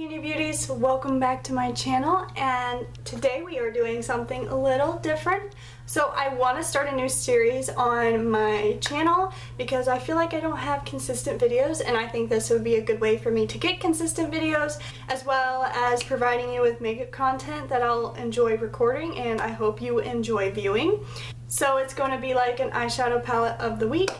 Unibeauties, welcome back to my channel, and today we are doing something a little different. So I want to start a new series on my channel because I feel like I don't have consistent videos, and I think this would be a good way for me to get consistent videos as well as providing you with makeup content that I'll enjoy recording and I hope you enjoy viewing. So it's going to be like an eyeshadow palette of the week,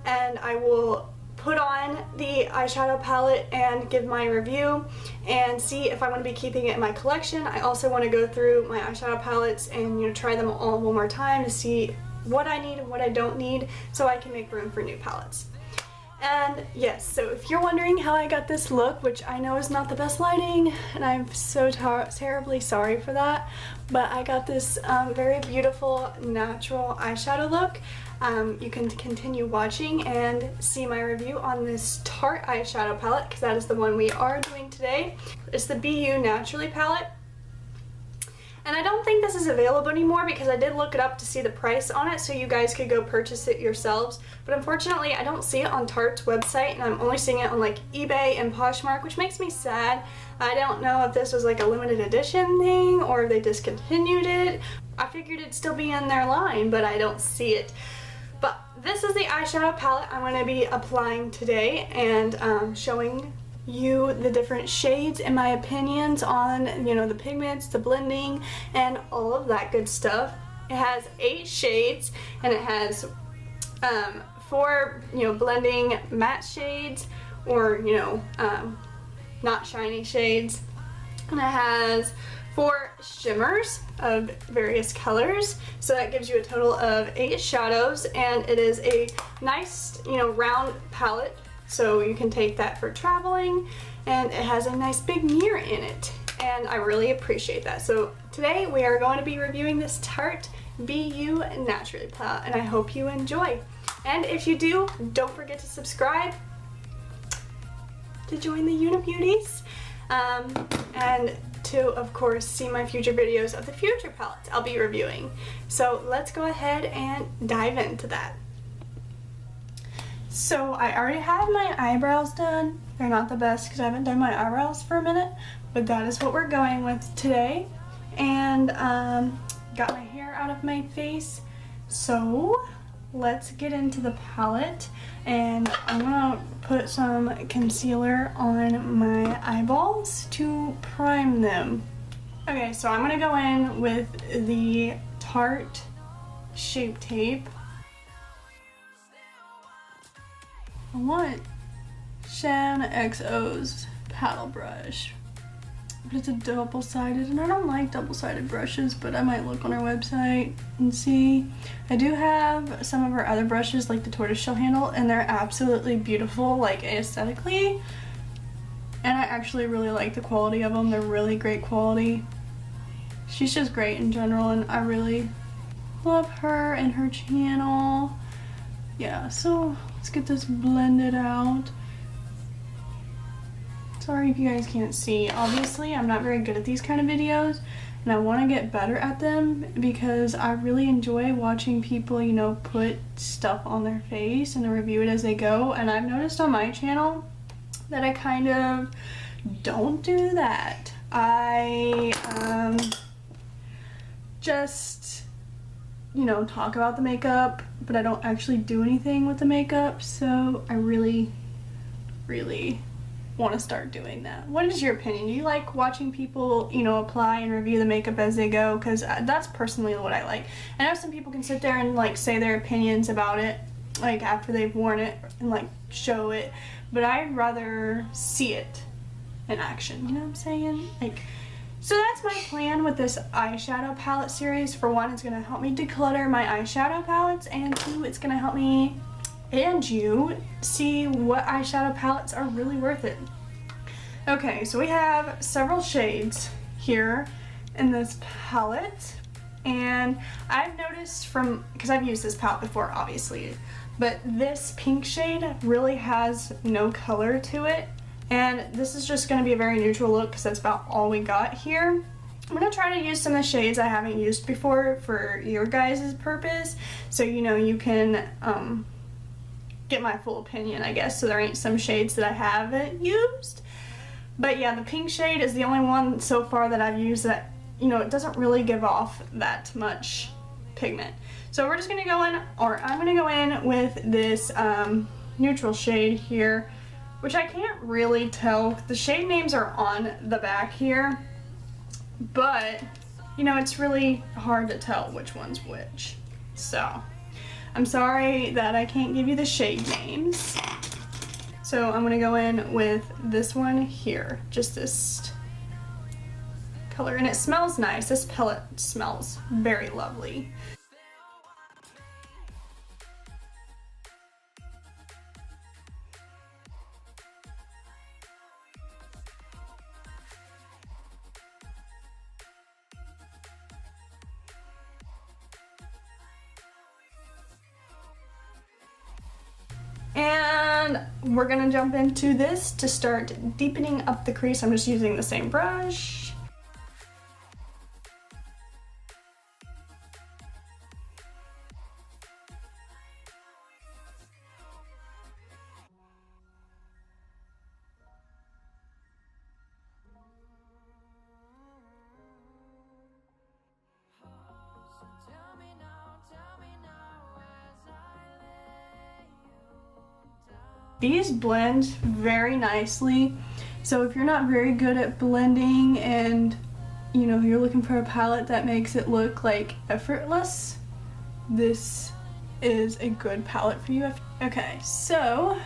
and I will put on the eyeshadow palette and give my review and see if I want to be keeping it in my collection. I also want to go through my eyeshadow palettes and try them all one more time to see what I need and what I don't need so I can make room for new palettes. And yes, so if you're wondering how I got this look, which I know is not the best lighting and I'm so terribly sorry for that, but I got this very beautiful natural eyeshadow look. You can continue watching and see my review on this Tarte eyeshadow palette because that is the one we are doing today. It's the BU Naturally palette. And I don't think this is available anymore because I did look it up to see the price on it so you guys could go purchase it yourselves. But unfortunately, I don't see it on Tarte's website, and I'm only seeing it on like eBay and Poshmark, which makes me sad. I don't know if this was like a limited edition thing or if they discontinued it. I figured it'd still be in their line, but I don't see it. But this is the eyeshadow palette I'm going to be applying today and showing you the different shades and my opinions on, the pigments, the blending, and all of that good stuff. It has 8 shades, and it has 4, blending matte shades or, not shiny shades. And it has 4 shimmers of various colors, so that gives you a total of 8 shadows, and it is a nice, round palette. So you can take that for traveling, and it has a nice big mirror in it, and I really appreciate that. So today we are going to be reviewing this Tarte BU Naturally palette, and I hope you enjoy. And if you do, don't forget to subscribe to join the Unibeauties, and to, of course, see my future videos of the future palettes I'll be reviewing. So let's go ahead and dive into that. So I already have my eyebrows done. They're not the best because I haven't done my eyebrows for a minute, but that is what we're going with today. And got my hair out of my face. So let's get into the palette, and I'm gonna put some concealer on my eyeballs to prime them. Okay, so I'm gonna go in with the Tarte Shape Tape. I want Shan XO's paddle brush, but it's a double-sided, and I don't like double-sided brushes, but I might look on her website and see. I do have some of her other brushes, like the tortoiseshell handle, and they're absolutely beautiful, like aesthetically, and I actually really like the quality of them. They're really great quality. She's just great in general, and I really love her and her channel. Yeah, so let's get this blended out. Sorry if you guys can't see. Obviously, I'm not very good at these kind of videos, and I want to get better at them because I really enjoy watching people, put stuff on their face and review it as they go. And I've noticed on my channel that I kind of don't do that. I just talk about the makeup, but I don't actually do anything with the makeup, so I really want to start doing that. What is your opinion? Do you like watching people, apply and review the makeup as they go? Because that's personally what I like. I know some people can sit there and say their opinions about it, after they've worn it and show it, but I'd rather see it in action, you know what I'm saying? So that's my plan with this eyeshadow palette series. For one, it's going to help me declutter my eyeshadow palettes, and 2, it's going to help me and you see what eyeshadow palettes are really worth it. Okay, so we have several shades here in this palette, and I've noticed because I've used this palette before obviously, but this pink shade really has no color to it. And this is just going to be a very neutral look because that's about all we got here. I'm going to try to use some of the shades I haven't used before for your guys' purpose, so you can get my full opinion, I guess, so there ain't some shades that I haven't used. But yeah, the pink shade is the only one so far that I've used that, you know, it doesn't really give off that much pigment. So we're just gonna go in, or I'm gonna go in with this neutral shade here, which I can't really tell. The shade names are on the back here, but you know, it's really hard to tell which one's which. So I'm sorry that I can't give you the shade names. So I'm gonna go in with this one here, just this color, and it smells nice. This palette smells very lovely. And we're gonna jump into this to start deepening up the crease. I'm just using the same brush. These blend very nicely, so if you're not very good at blending and you know you're looking for a palette that makes it look like effortless, this is a good palette for you. Okay, so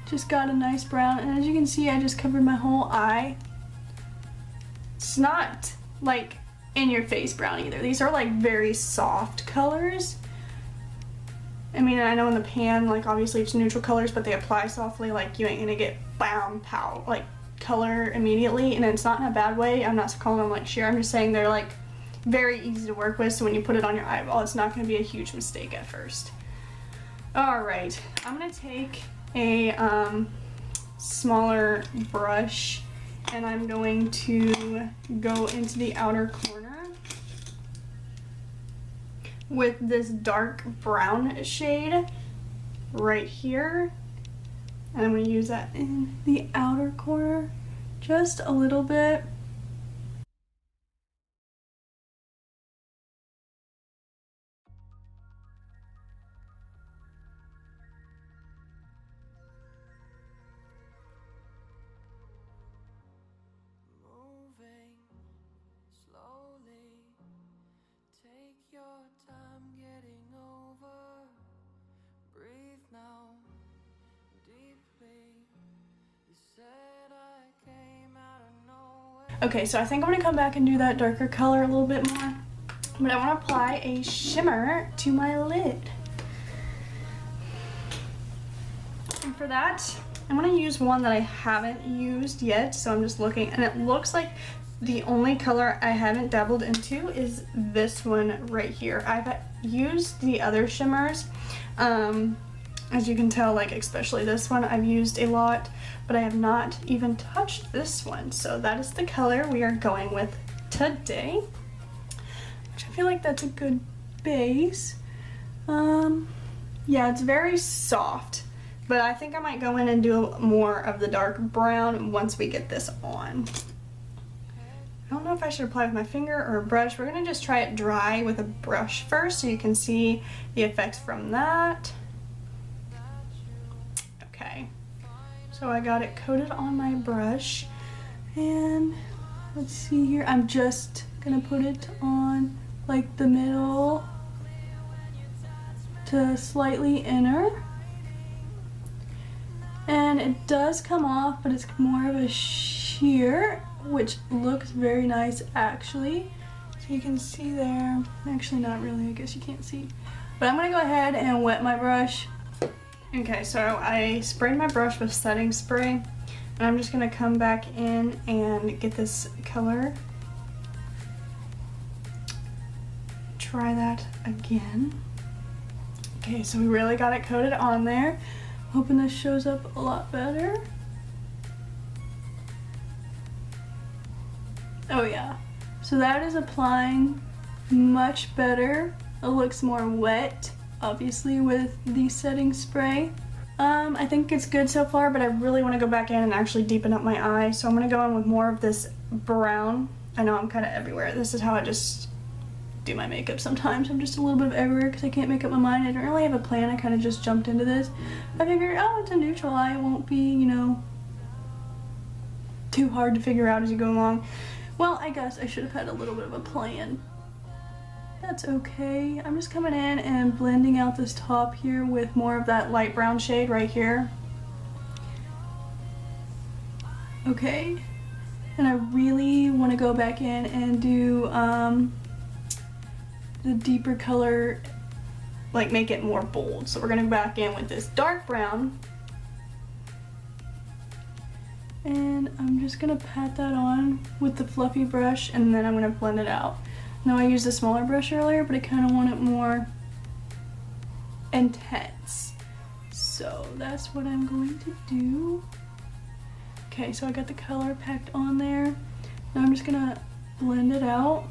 just got a nice brown, and as you can see I just covered my whole eye. It's not like in your face brown either. These are like very soft colors. I mean, I know in the pan, like obviously it's neutral colors, but they apply softly, like you ain't gonna get bam, pow, like color immediately, and it's not in a bad way. I'm not calling them like sheer, I'm just saying they're like very easy to work with, so when you put it on your eyeball, it's not gonna be a huge mistake at first. All right, I'm gonna take a smaller brush, and I'm going to go into the outer corner with this dark brown shade right here, and I'm going to use that in the outer corner just a little bit. Okay, so I think I'm gonna come back and do that darker color a little bit more, but I want to apply a shimmer to my lid. And for that, I'm gonna use one that I haven't used yet, so I'm just looking, and it looks like the only color I haven't dabbled into is this one right here. I've used the other shimmers, as you can tell, like especially this one I've used a lot, but I have not even touched this one. So that is the color we are going with today, which I feel like that's a good base. Yeah, it's very soft, but I think I might go in and do more of the dark brown once we get this on. I don't know if I should apply with my finger or a brush. We're gonna just try it dry with a brush first so you can see the effects from that. Okay, so I got it coated on my brush, and let's see here, I'm just gonna put it on like the middle to slightly inner, and it does come off, but it's more of a sheer, which looks very nice actually. So you can see there, actually not really, I guess you can't see, but I'm gonna go ahead and wet my brush. Okay, so I sprayed my brush with setting spray, and I'm just gonna come back in and get this color. Try that again. Okay, so we really got it coated on there. Hoping this shows up a lot better. Oh yeah, so that is applying much better. It looks more wet, obviously, with the setting spray. I think it's good so far, but I really want to go back in and actually deepen up my eye. So I'm going to go in with more of this brown. I know I'm kind of everywhere. This is how I just do my makeup sometimes. I'm just a little bit of everywhere because I can't make up my mind. I don't really have a plan. I kind of just jumped into this. I figured, oh, it's a neutral eye. It won't be, you know, too hard to figure out as you go along. Well, I guess I should have had a little bit of a plan. That's okay. I'm just coming in and blending out this top here with more of that light brown shade right here. Okay. And I really want to go back in and do the deeper color, like make it more bold. So we're going to go back in with this dark brown. And I'm just going to pat that on with the fluffy brush, and then I'm going to blend it out. Now I used a smaller brush earlier, but I kind of want it more intense. So that's what I'm going to do. Okay, so I got the color packed on there. Now I'm just gonna blend it out.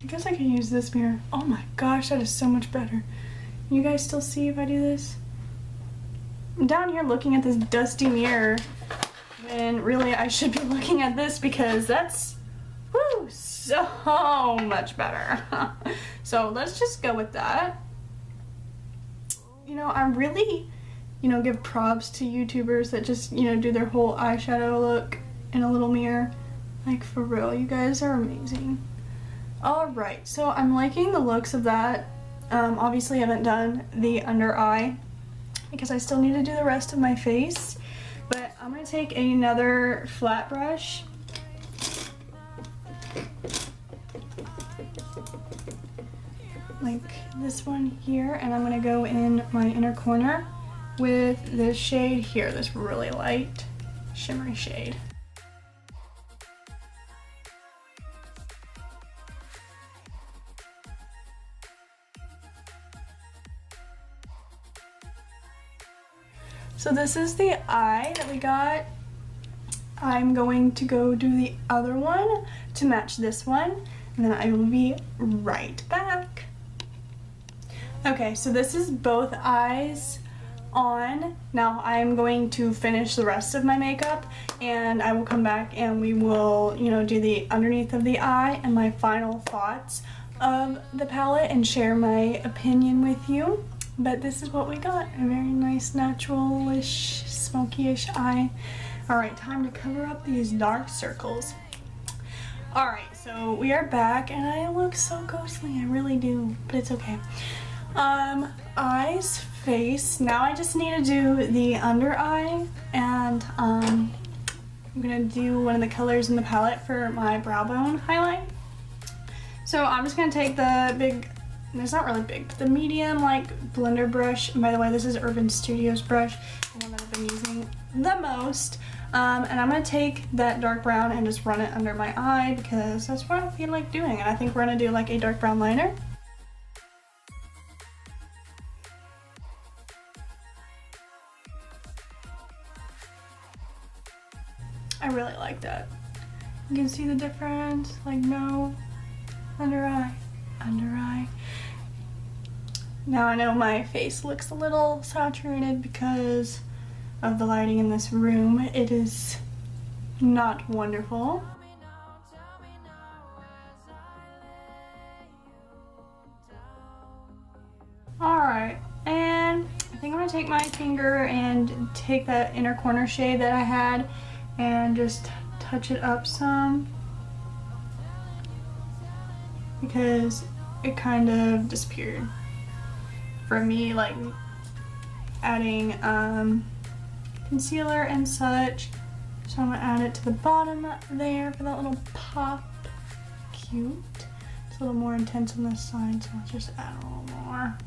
I guess I can use this mirror. Oh my gosh, that is so much better. You guys still see if I do this? I'm down here looking at this dusty mirror when really I should be looking at this because that's, woo, so much better. So let's just go with that. You know, I really, you know, give props to YouTubers that just, you know, do their whole eyeshadow look in a little mirror. Like, for real, you guys are amazing. Alright, so I'm liking the looks of that. Obviously I haven't done the under eye because I still need to do the rest of my face. But I'm going to take another flat brush. Like this one here, and I'm going to go in my inner corner with this shade here, this really light shimmery shade. So this is the eye that we got. I'm going to go do the other one to match this one, and then I will be right back. Okay, so this is both eyes on. Now I'm going to finish the rest of my makeup, and I will come back and we will, you know, do the underneath of the eye and my final thoughts of the palette and share my opinion with you. But this is what we got, a very nice natural-ish, smoky-ish eye. Alright, time to cover up these dark circles. Alright, so we are back, and I look so ghostly, I really do, but it's okay. Eyes, face, now I just need to do the under eye, and I'm gonna do one of the colors in the palette for my brow bone highlight. So I'm just gonna take the big, it's not really big, but the medium like blender brush. And by the way, this is Urban Studios brush, the one that I've been using the most. And I'm gonna take that dark brown and just run it under my eye because that's what I feel like doing. And I think we're gonna do like a dark brown liner. I really like that. You can see the difference, like no, under eye, under eye. Now I know my face looks a little saturated because of the lighting in this room. It is not wonderful. Alright, and I think I'm going to take my finger and take that inner corner shade that I had and just touch it up some because it kind of disappeared for me, like adding concealer and such. So I'm gonna add it to the bottom there for that little pop. Cute. It's a little more intense on this side, so let's just add a little more.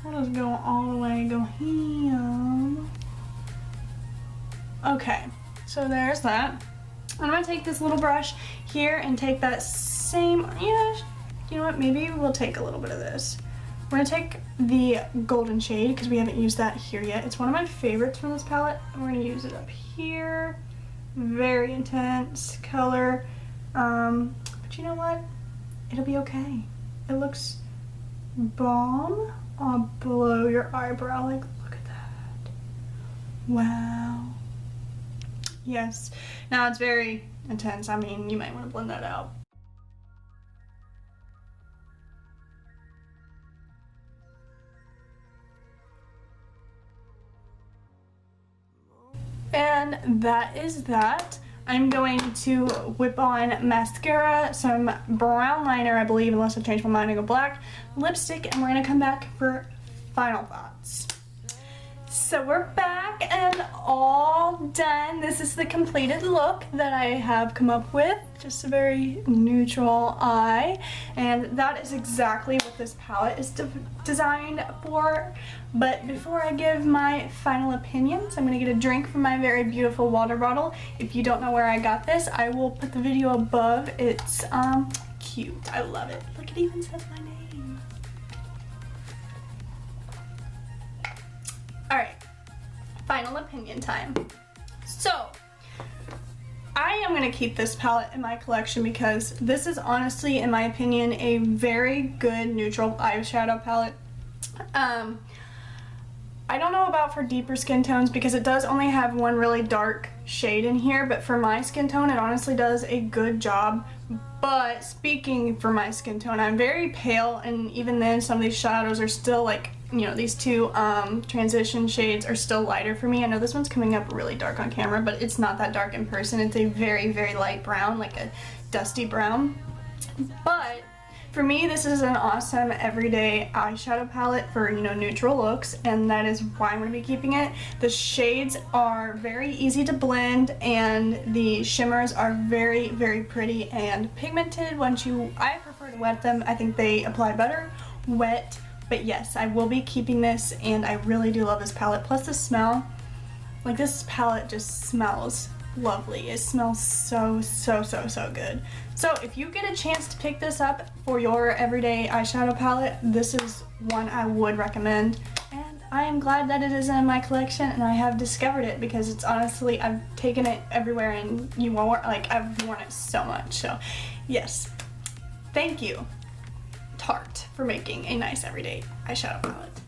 I'll just go all the way, go ham. Okay, so there's that. I'm gonna take this little brush here and take that same, you know what, maybe we'll take a little bit of this. We're gonna take the golden shade because we haven't used that here yet. It's one of my favorites from this palette. And we're gonna use it up here very intense color. But you know what? It'll be okay. It looks bomb. I'll blow your eyebrow. Like, look at that. Wow. Yes. Now it's very intense. I mean, you might want to blend that out. And that is that. I'm going to whip on mascara, some brown liner, I believe, unless I change my mind and go black, lipstick, and we're going to come back for final thoughts. So we're back and all done. This is the completed look that I have come up with. Just a very neutral eye. And that is exactly what this palette is designed for. But before I give my final opinions, I'm going to get a drink from my very beautiful water bottle. If you don't know where I got this, I will put the video above. It's cute. I love it. Look, it even says my name. Alright, final opinion time. So, I am going to keep this palette in my collection because this is honestly, in my opinion, a very good neutral eyeshadow palette. I don't know about for deeper skin tones because it does only have one really dark shade in here, but for my skin tone it honestly does a good job. But speaking for my skin tone, I'm very pale, and even then some of these shadows are still like, you know, these two transition shades are still lighter for me. I know this one's coming up really dark on camera, but it's not that dark in person. It's a very, very light brown, like a dusty brown. But for me, this is an awesome everyday eyeshadow palette for, you know, neutral looks, and that is why I'm going to be keeping it. The shades are very easy to blend, and the shimmers are very, very pretty and pigmented. I prefer to wet them. I think they apply better wet. But yes, I will be keeping this, and I really do love this palette. Plus the smell, like this palette just smells lovely. It smells so, so, so, so good. So if you get a chance to pick this up for your everyday eyeshadow palette, this is one I would recommend. And I am glad that it is in my collection and I have discovered it, because it's honestly, I've taken it everywhere and I've worn it so much. So yes, thank you Tarte for making a nice everyday eyeshadow palette.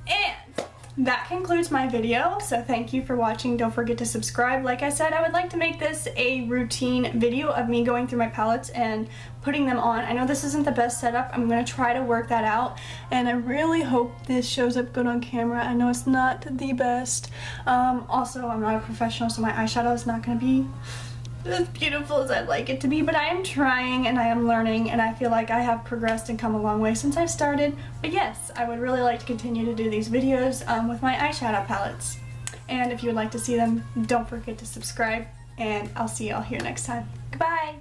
And that concludes my video, so thank you for watching. Don't forget to subscribe. Like I said, I would like to make this a routine video of me going through my palettes and putting them on. I know this isn't the best setup. I'm going to try to work that out, and I really hope this shows up good on camera. I know it's not the best. Also, I'm not a professional, so my eyeshadow is not going to be as beautiful as I'd like it to be, but I am trying and I am learning, and I feel like I have progressed and come a long way since I've started. But yes, I would really like to continue to do these videos with my eyeshadow palettes. And if you would like to see them, don't forget to subscribe, and I'll see y'all here next time. Goodbye!